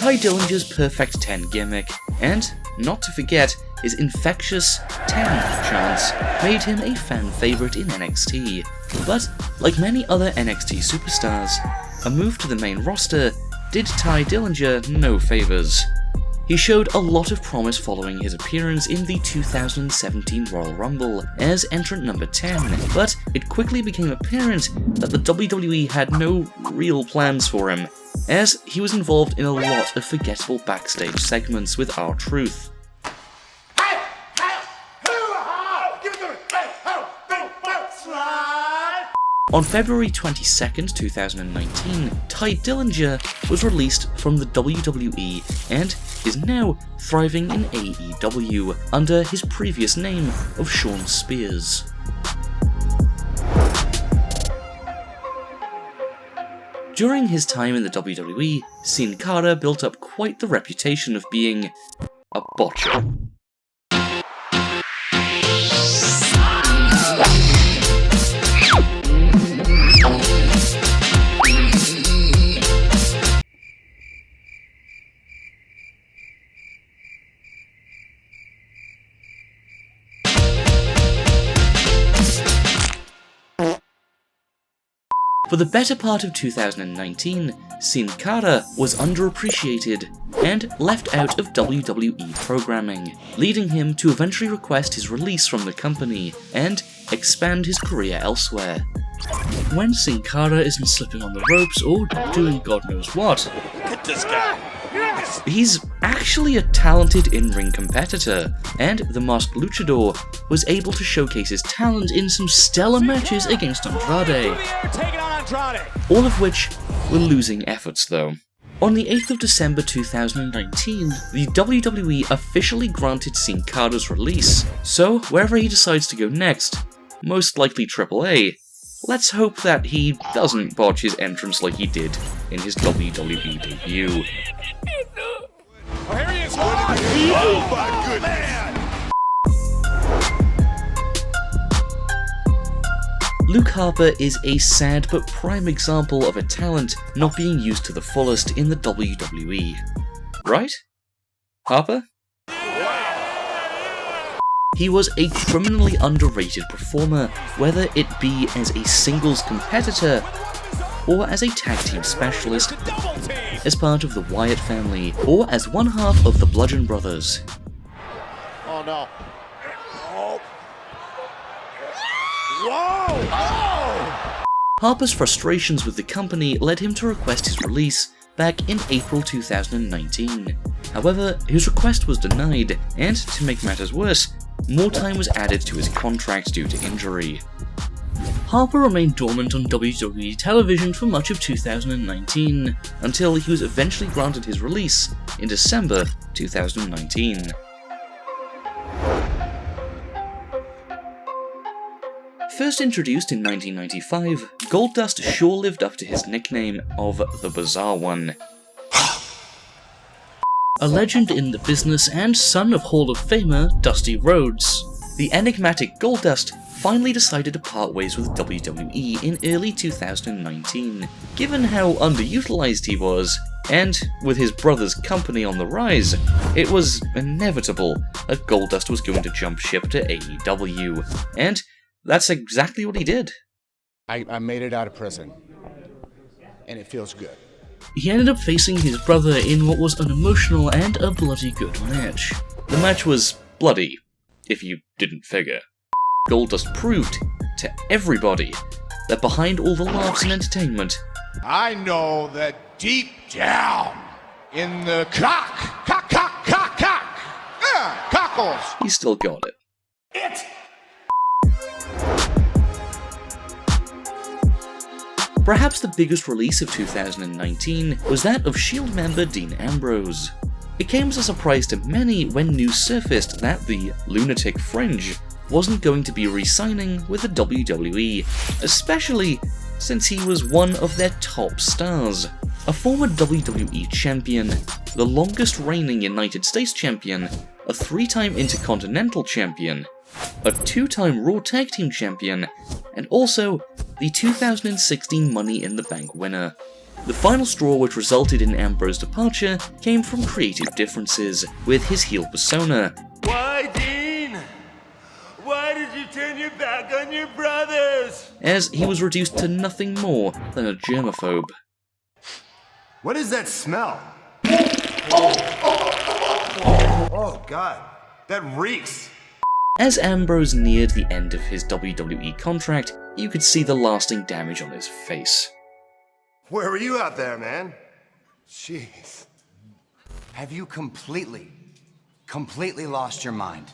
Ty Dillinger's Perfect 10 gimmick, and, not to forget, his infectious 10 chants made him a fan favourite in NXT. But, like many other NXT superstars, a move to the main roster did Ty Dillinger no favours. He showed a lot of promise following his appearance in the 2017 Royal Rumble as entrant number 10, but it quickly became apparent that the WWE had no real plans for him, as he was involved in a lot of forgettable backstage segments with R-Truth. On February 22nd, 2019, Ty Dillinger was released from the WWE and is now thriving in AEW under his previous name of Shawn Spears. During his time in the WWE, Cara built up quite the reputation of being a botcher. For the better part of 2019, Cara was underappreciated and left out of WWE programming, leading him to eventually request his release from the company and expand his career elsewhere. When Cara isn't slipping on the ropes or doing God knows what, Get this guy! he's actually a talented in-ring competitor, and the Masked Luchador was able to showcase his talent in some stellar matches against Andrade. All of which were losing efforts though. On the 8th of December 2019, the WWE officially granted Cara's release, so wherever he decides to go next, most likely AAA, let's hope that he doesn't botch his entrance like he did in his WWE debut. Oh, here he is! Oh my goodness! Luke Harper is a sad but prime example of a talent not being used to the fullest in the WWE. Right? Harper? He was a criminally underrated performer, whether it be as a singles competitor or as a tag team specialist, as part of the Wyatt family, or as one half of the Bludgeon Brothers. Oh no. Oh. Whoa! Oh! Harper's frustrations with the company led him to request his release back in April 2019. However, his request was denied, and to make matters worse, more time was added to his contract due to injury. Harper remained dormant on WWE television for much of 2019, until he was eventually granted his release in December 2019. First introduced in 1995, Goldust sure lived up to his nickname of the Bizarre One. A legend in the business and son of Hall of Famer Dusty Rhodes, the enigmatic Goldust finally decided to part ways with WWE in early 2019. Given how underutilized he was, and with his brother's company on the rise, it was inevitable that Goldust was going to jump ship to AEW, and that's exactly what he did. I made it out of prison, and it feels good. He ended up facing his brother in what was an emotional and a bloody good match. The match was bloody, if you didn't figure. Goldust proved to everybody that behind all the laughs and entertainment, I know that deep down in the cockles, he still got it. Perhaps the biggest release of 2019 was that of S.H.I.E.L.D. member Dean Ambrose. It came as a surprise to many when news surfaced that the Lunatic Fringe wasn't going to be re-signing with the WWE, especially since he was one of their top stars. A former WWE champion, the longest reigning United States champion, a 3-time Intercontinental champion, a 2-time Raw Tag Team champion, and also the 2016 Money in the Bank winner. The final straw which resulted in Ambrose's departure came from creative differences with his heel persona. Why, Dean? Why did you turn your back on your brothers? As he was reduced to nothing more than a germaphobe. What is that smell? Oh God, that reeks. As Ambrose neared the end of his WWE contract, you could see the lasting damage on his face. Where were you out there, man? Jeez. Have you completely lost your mind?